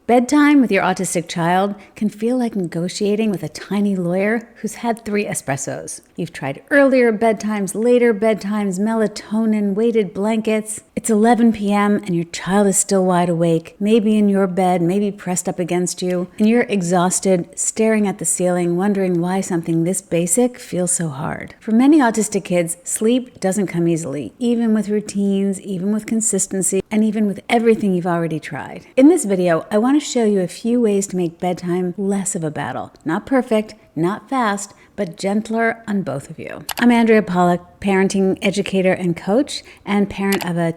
Bedtime with your autistic child can feel like negotiating with a tiny lawyer who's had 3 espressos. You've tried earlier bedtimes, later bedtimes, melatonin, weighted blankets. It's 11 p.m. and your child is still wide awake, maybe in your bed, maybe pressed up against you, and you're exhausted, staring at the ceiling, wondering why something this basic feels so hard. For many autistic kids, sleep doesn't come easily, even with routines, even with consistency, and even with everything you've already tried. In this video, I want to show you a few ways to make bedtime less of a battle. Not perfect, not fast, but gentler on both of you. I'm Andrea Pollack, parenting educator and coach, and parent of a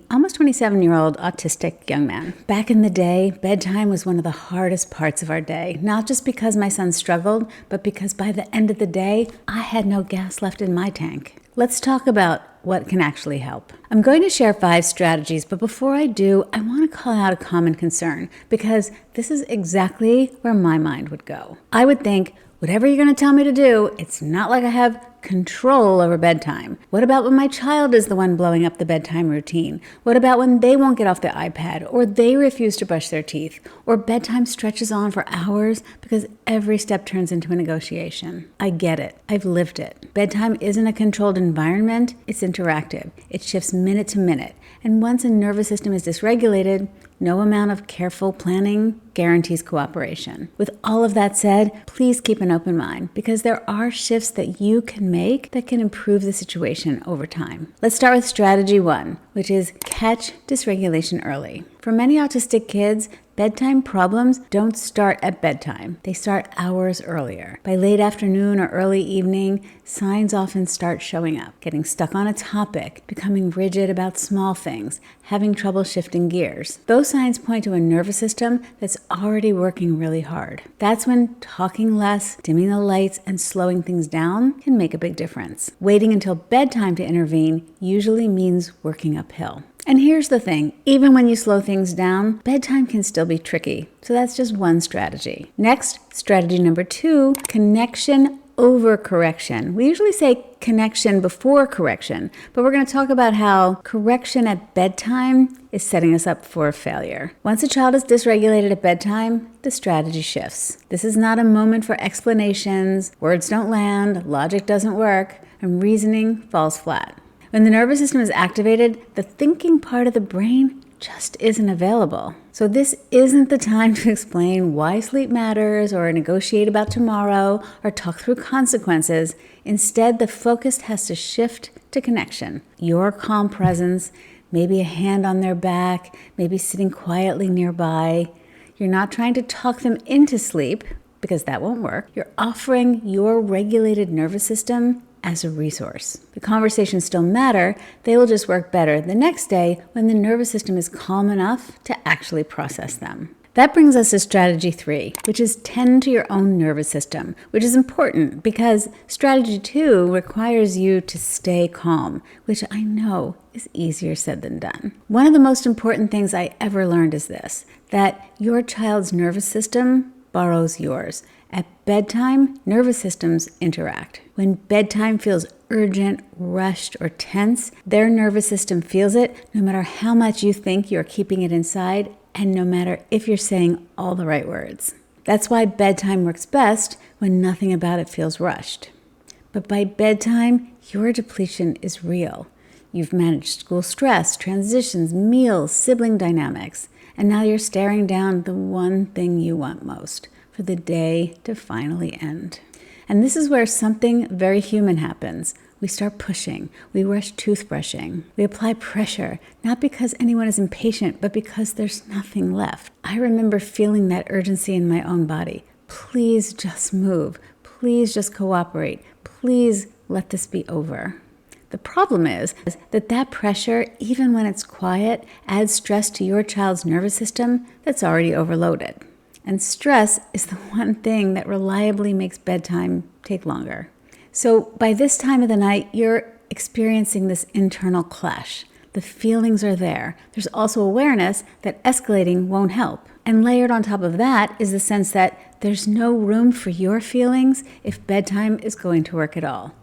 almost 27-year-old autistic young man. Back in the day, bedtime was one of the hardest parts of our day, not just because my son struggled, but because by the end of the day, I had no gas left in my tank. Let's talk about what can actually help. I'm going to share 5 strategies, but before I do, I want to call out a common concern because this is exactly where my mind would go. I would think, whatever you're going to tell me to do, it's not like I have control over bedtime. What about when my child is the one blowing up the bedtime routine? What about when they won't get off the iPad, or they refuse to brush their teeth, or bedtime stretches on for hours because every step turns into a negotiation? I get it. I've lived it. Bedtime isn't a controlled environment. It's interactive. It shifts minute to minute. And once a nervous system is dysregulated, no amount of careful planning guarantees cooperation. With all of that said, please keep an open mind because there are shifts that you can make that can improve the situation over time. Let's start with strategy 1, which is catch dysregulation early. For many autistic kids, bedtime problems don't start at bedtime. They start hours earlier. By late afternoon or early evening, signs often start showing up. Getting stuck on a topic, becoming rigid about small things, having trouble shifting gears. Those signs point to a nervous system that's already working really hard. That's when talking less, dimming the lights, and slowing things down can make a big difference. Waiting until bedtime to intervene usually means working uphill. And here's the thing, even when you slow things down, bedtime can still be tricky. So that's just one strategy. Next, strategy number 2, connection over correction. We usually say connection before correction, but we're going to talk about how correction at bedtime is setting us up for failure. Once a child is dysregulated at bedtime, the strategy shifts. This is not a moment for explanations, words don't land, logic doesn't work, and reasoning falls flat. When the nervous system is activated, the thinking part of the brain just isn't available. So this isn't the time to explain why sleep matters or negotiate about tomorrow or talk through consequences. Instead, the focus has to shift to connection. Your calm presence, maybe a hand on their back, maybe sitting quietly nearby. You're not trying to talk them into sleep because that won't work. You're offering your regulated nervous system as a resource. The conversations still matter, they will just work better the next day when the nervous system is calm enough to actually process them. That brings us to strategy 3, which is tend to your own nervous system, which is important because strategy 2 requires you to stay calm, which I know is easier said than done. One of the most important things I ever learned is this, that your child's nervous system borrows yours. At bedtime, nervous systems interact. When bedtime feels urgent, rushed, or tense, their nervous system feels it no matter how much you think you're keeping it inside and no matter if you're saying all the right words. That's why bedtime works best when nothing about it feels rushed. But by bedtime, your depletion is real. You've managed school stress, transitions, meals, sibling dynamics, and now you're staring down the one thing you want most, for the day to finally end. And this is where something very human happens. We start pushing. We rush toothbrushing. We apply pressure, not because anyone is impatient, but because there's nothing left. I remember feeling that urgency in my own body. Please just move. Please just cooperate. Please let this be over. The problem is that pressure, even when it's quiet, adds stress to your child's nervous system that's already overloaded. And stress is the one thing that reliably makes bedtime take longer. So by this time of the night, you're experiencing this internal clash. The feelings are there. There's also awareness that escalating won't help. And layered on top of that is the sense that there's no room for your feelings if bedtime is going to work at all.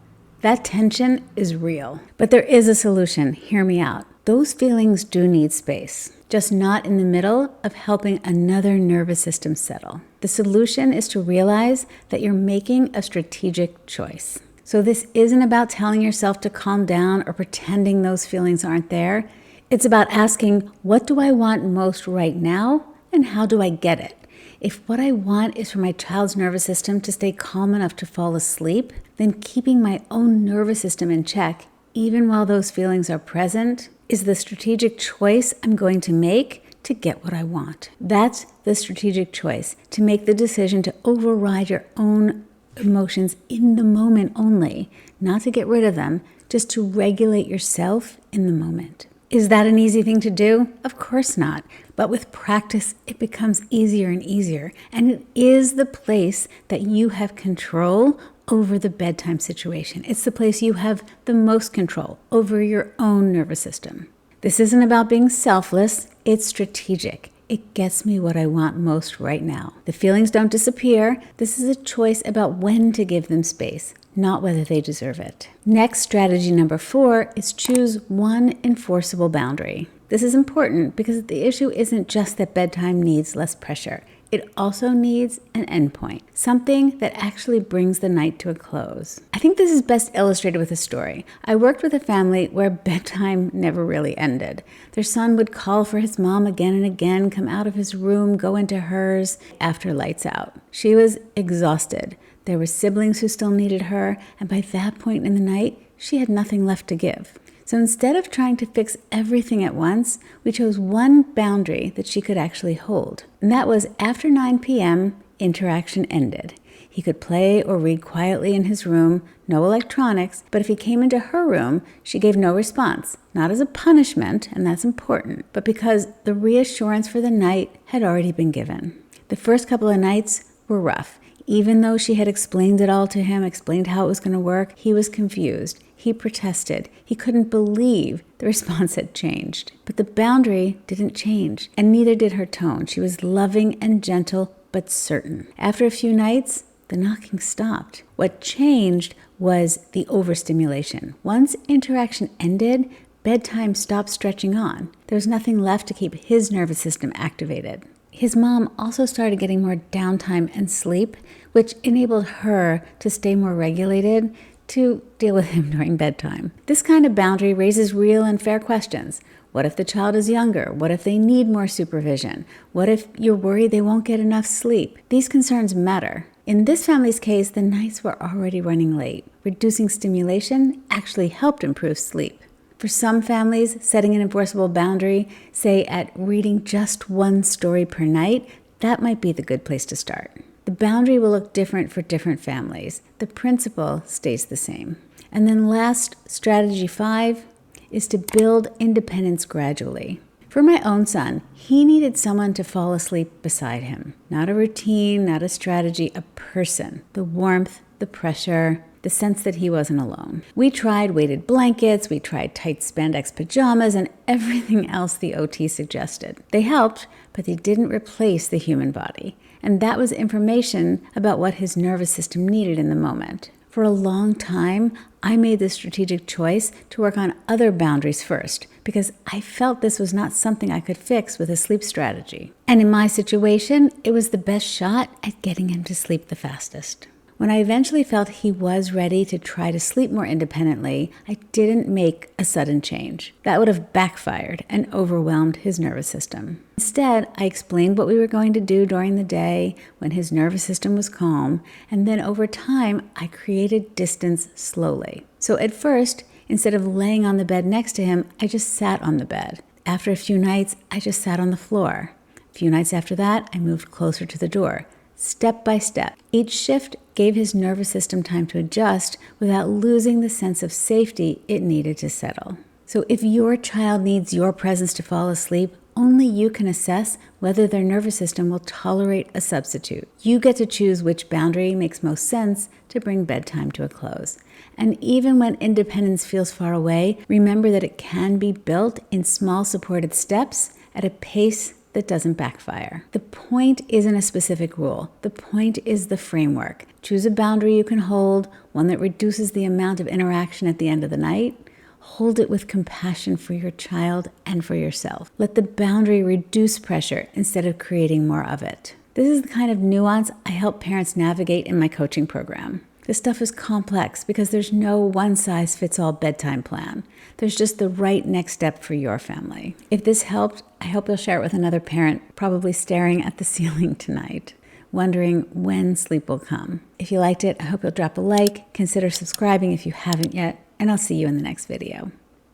That tension is real. But there is a solution. Hear me out. The Those feelings do need space, just not in the middle of helping another nervous system settle. The solution is to realize that you're making a strategic choice. So this isn't about telling yourself to calm down or pretending those feelings aren't there. It's about asking, what do I want most right now, and how do I get it? If what I want is for my child's nervous system to stay calm enough to fall asleep, then keeping my own nervous system in check, even while those feelings are present, is the strategic choice I'm going to make to get what I want. That's the strategic choice, to make the decision to override your own emotions in the moment only, not to get rid of them, just to regulate yourself in the moment. Is that an easy thing to do? Of course not. But with practice, it becomes easier and easier. And it is the place that you have control over the bedtime situation. It's the place you have the most control over your own nervous system. This isn't about being selfless. It's strategic. It gets me what I want most right now. The feelings don't disappear. This is a choice about when to give them space, not whether they deserve it. Next, strategy number 4 is choose one enforceable boundary. This is important because the issue isn't just that bedtime needs less pressure. It also needs an endpoint, something that actually brings the night to a close. I think this is best illustrated with a story. I worked with a family where bedtime never really ended. Their son would call for his mom again and again, come out of his room, go into hers after lights out. She was exhausted. There were siblings who still needed her, and by that point in the night, she had nothing left to give. So instead of trying to fix everything at once, we chose one boundary that she could actually hold. And that was after 9 p.m., interaction ended. He could play or read quietly in his room, no electronics, but if he came into her room, she gave no response, not as a punishment, and that's important, but because the reassurance for the night had already been given. The first couple of nights were rough. Even though she had explained it all to him, explained how it was going to work, he was confused. He protested. He couldn't believe the response had changed. But the boundary didn't change, and neither did her tone. She was loving and gentle, but certain. After a few nights, the knocking stopped. What changed was the overstimulation. Once interaction ended, bedtime stopped stretching on. There was nothing left to keep his nervous system activated. His mom also started getting more downtime and sleep, which enabled her to stay more regulated to deal with him during bedtime. This kind of boundary raises real and fair questions. What if the child is younger? What if they need more supervision? What if you're worried they won't get enough sleep? These concerns matter. In this family's case, the nights were already running late. Reducing stimulation actually helped improve sleep. For some families, setting an enforceable boundary, say at reading just one story per night, that might be the good place to start. The boundary will look different for different families. The principle stays the same. And then last, strategy 5 is to build independence gradually. For my own son, he needed someone to fall asleep beside him. Not a routine, not a strategy, a person. The warmth, the pressure, the sense that he wasn't alone. We tried weighted blankets, we tried tight spandex pajamas, and everything else the OT suggested. They helped, but they didn't replace the human body. And that was information about what his nervous system needed in the moment. For a long time, I made the strategic choice to work on other boundaries first because I felt this was not something I could fix with a sleep strategy. And in my situation, it was the best shot at getting him to sleep the fastest. When I eventually felt he was ready to try to sleep more independently, I didn't make a sudden change. That would have backfired and overwhelmed his nervous system. Instead, I explained what we were going to do during the day when his nervous system was calm, and then over time, I created distance slowly. So at first, instead of laying on the bed next to him, I just sat on the bed. After a few nights, I just sat on the floor. A few nights after that, I moved closer to the door. Step by step. Each shift gave his nervous system time to adjust without losing the sense of safety it needed to settle. So if your child needs your presence to fall asleep, only you can assess whether their nervous system will tolerate a substitute. You get to choose which boundary makes most sense to bring bedtime to a close. And even when independence feels far away, remember that it can be built in small supported steps at a pace that doesn't backfire. The point isn't a specific rule. The point is the framework. Choose a boundary you can hold, one that reduces the amount of interaction at the end of the night. Hold it with compassion for your child and for yourself. Let the boundary reduce pressure instead of creating more of it. This is the kind of nuance I help parents navigate in my coaching program. This stuff is complex because there's no one-size-fits-all bedtime plan. There's just the right next step for your family. If this helped, I hope you'll share it with another parent, probably staring at the ceiling tonight, wondering when sleep will come. If you liked it, I hope you'll drop a like, consider subscribing if you haven't yet, and I'll see you in the next video.